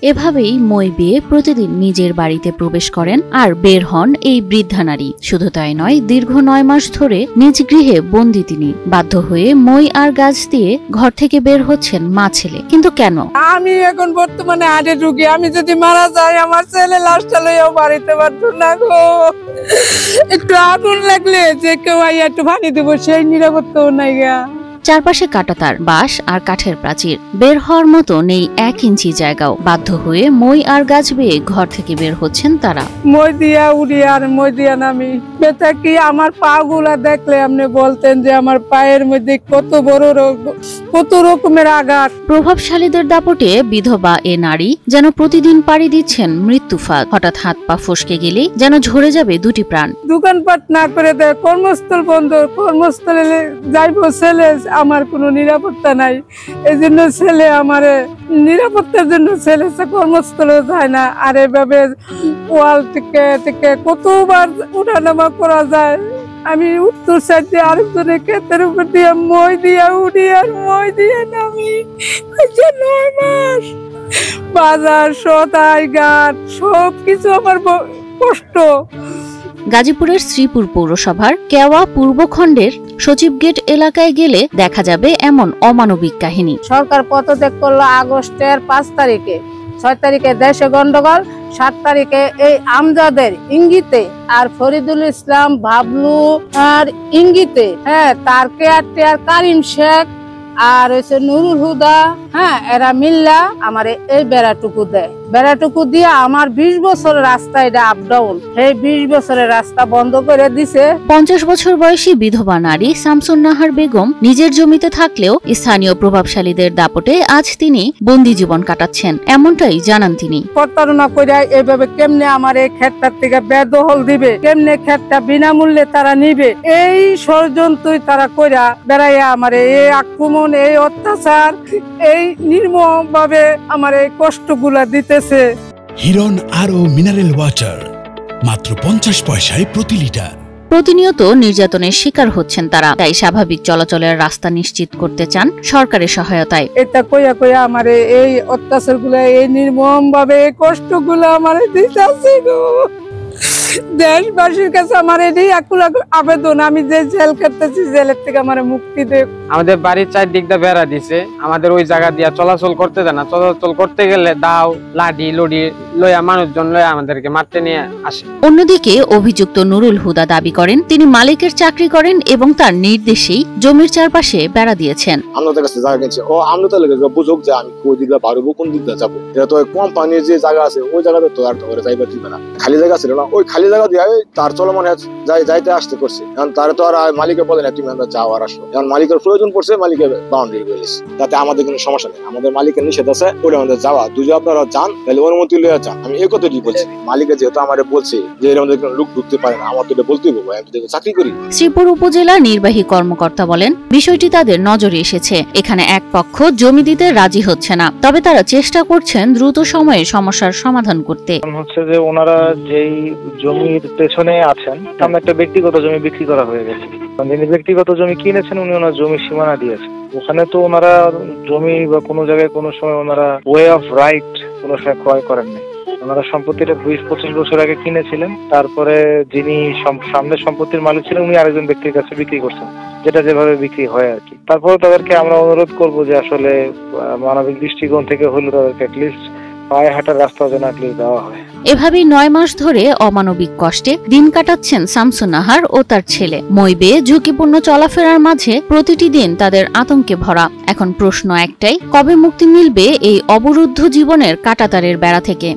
এভাবেই মই বেয়ে প্রতিদিন নিজের বাড়িতে প্রবেশ করেন আর বের হন এই বৃদ্ধা নারী। শুধু তাই নয়, দীর্ঘ 9 মাস ধরে নিজ গৃহে বন্দী তিনি। বাধ্য হয়ে মই আর গাছ দিয়ে ঘর থেকে বের হচ্ছেন মা ছেলে। কিন্তু কেন? আমি এখন বর্তমানে হার্টে ঢুকি, আমি যদি মারা যাই আমার ছেলে লাশটা লইয়াও বাড়িতে পারতো না গো। একটু আগুন লাগলে যে কেউ আইয়া একটু পানি দেবো সেই নিরাপত্তাও নাই গা। চারপাশে কাঁটাতার, বাঁশ আর কাঠের প্রাচীর, বের হওয়ার মতো নেই 1 ইঞ্চি জায়গাও। বাধ্য হয়ে মই আর গাছ বেয়ে ঘর থেকে বের হচ্ছেন তারা। মই দিয়া উড়ি আর মই দিয়া নামি। বেটা কি আমার পা গুলা দেখলে আপনি বলতেন যে আমার পায়ের মধ্যে কত রকমের আঘাত। প্রভাবশালীদের দাপটে বিধবা এ নারী যেন প্রতিদিন পাড়ি দিচ্ছেন মৃত্যু ফাঁদ। হঠাৎ হাত পা ফসকে গেলেই যেন ঝরে যাবে 2টি প্রাণ। দোকানপাট না করে দেয়, কর্মস্থল বন্ধ, কর্মস্থলে যাইব ছেলে, আমার কোনো নিরাপত্তা নাই। এই জন্য ছেলে আমার নিরাপত্তার জন্য ছেলে কর্মস্থলে যায় না। আর এভাবে ওয়াল থেকে কতবার উঠানামা করা যায়। আমি উত্তর সাইড দিয়ে আরেকজনের ক্ষেতের উপর দিয়ে মই দিয়া উঠি আর মই দিয়ে নামি। 9 মাস বাজার সদাই ঘাট সবকিছু আমার কষ্ট। গাজীপুরের শ্রীপুর পৌরসভার কেওয়া পূর্বখণ্ডের সচিব গেট এলাকায় গেলে দেখা যাবে এমন অমানবিক কাহিনী। সরকার পদত্যাগ করলো আগস্টের 5 তারিখে, 6 তারিখে দেশে গন্ডগোল, 7 তারিখে এই আমজাদের ইঙ্গিতে আর ফরিদুল ইসলাম বাবলু আর ইঙ্গিতে তার কেয়ার কারিম শেখ আর হচ্ছে নুরুল হুদা এরা মিল্লা আমার এই বেড়াটুকু দেয়। বেড়াটুকু দিয়ে আমার 20 বছরের রাস্তা, এটা আপ ডাউন, এই 20 বছরের রাস্তা বন্ধ করে দিছে। 50 বছর বয়সী বিধবা নারী শামসুন নাহার বেগম নিজের জমিতে থাকলেও স্থানীয় প্রভাবশালীদের দাপটে আজ তিনি বন্দি জীবন কাটাচ্ছেন, এমনটাই জানান তিনি। প্রতারণা করে এইভাবে কেমনে আমার এই ক্ষেতটার থেকে বেদখল দিবে, কেমনে ক্ষেতটা বিনামূল্যে তারা নিবে, এই ষড়যন্ত্রই তারা কইরা বেড়াইয়া আমার এই আক্রমণ, এই অত্যাচার, এই নির্মম ভাবে আমার এই কষ্টগুলা দিতে। হিরন আরও মিনারেল ওয়াটার মাত্র 50 পয়সায় প্রতি লিটার। প্রতিনিয়ত নির্যাতনের শিকার হচ্ছেন তারা, তাই স্বাভাবিক চলাচলের রাস্তা নিশ্চিত করতে চান সরকারের সহায়তায়। এটা কইয়া আমার এই অত্যাচার গুলা, এই নির্মম ভাবে কষ্টগুলো আমার দিতেছে গো। দেশবাসীর কাছে আমার এটাই আকুল আবেদন, আমি যে জেল কাটতেছি জেলের থেকে আমার মুক্তি দেব। আমাদের বাড়ির চারদিকটা বেড়া দিছে, আমাদের ওই জায়গা দিয়া চলাচল করতে দেয় না। চলাচল করতে গেলে দাও লাঠি লড়ি লইয়া মানুষজন লইয়া আমাদেরকে মারতে নিয়ে আসে। অন্যদিকে অভিযুক্ত নুরুল হুদা দাবি করেন তিনি মালিকের চাকরি করেন এবং তার নির্দেশেই জমির চারপাশে বেড়া দিয়েছেন। আমাদের কাছে জায়গা কিনছে ও, আমরা তো লেগে বুঝুক যে আমি কোন দিকে পারবো, কোন দিকে যাবো। এটা তো কোম্পানির যে জায়গা আছে ওই জায়গাতে তো আর ধরে যাইবার দিবে না। খালি জায়গা ছিল না, ওই খালি জায়গা দিয়ে তার চলমান যাইতে আসতে করছে। এখন তার তো আর মালিকে বলে না তুমি যাও আর আসো। এখন মালিকের প্রয়োজন পড়ছে, মালিকের বাউন্ডারি বলেছে, তাতে আমাদের কোনো সমস্যা নেই। আমাদের মালিকের নিষেধ আছে, ওটা আমাদের যাওয়া। দুই আপনারা যান, তাহলে অনুমতি লইয়া যান। আমি এই কথাটি বলছি, মালিকের যেহেতু আমার বলছে যে এর মধ্যে কোনো লোক ঢুকতে পারে না, আমার তো এটা বলতেই বলবো, আমি তো চাকরি করি। শ্রীপুর উপজেলা নির্বাহী কর্মকর্তা বলেন বিষয়টি তাদের নজরে এসেছে। এখানে এক পক্ষ জমি দিতে রাজি হচ্ছে না, তবে তারা চেষ্টা করছেন দ্রুত সময়ে সমস্যার সমাধান করতে। হচ্ছে যে ওনারা যেই জমির পেছনে আছেন, সামনে একটা ব্যক্তিগত জমি বিক্রি করা হয়ে গেছে। যিনি ব্যক্তিগত জমি কিনেছেন উনি ওনার জমির সীমানা দিয়েছেন। ওখানে তো ওনারা জমি বা কোনো জায়গায় কোনো সময় ওনারা ওয়ে অফ রাইট কোনো সময় ক্রয় করেননি। ওনারা সম্পত্তিটা 20-25 বছর আগে কিনেছিলেন, তারপরে যিনি সামনে সম্পত্তির মালিক ছিলেন উনি আরেকজন ব্যক্তির কাছে বিক্রি করছেন, যেটা যেভাবে বিক্রি হয় আর কি। তারপরে তাদেরকে আমরা অনুরোধ করবো যে আসলে মানবিক দৃষ্টিকোণ থেকে হলে তাদেরকে অ্যাটলিস্ট পায়ে হাঁটার রাস্তা যেন অ্যাটলিস্ট দেওয়া হয়। এভাবেই 9 মাস ধরে অমানবিক কষ্টে দিন কাটাচ্ছেন শামসুন নাহার ও তার ছেলে। মই বেয়ে ঝুঁকিপূর্ণ চলাফেরার মাঝে প্রতিটি দিন তাদের আতঙ্কে ভরা। এখন প্রশ্ন একটাই, কবে মুক্তি মিলবে এই অবরুদ্ধ জীবনের কাঁটাতারের বেড়া থেকে?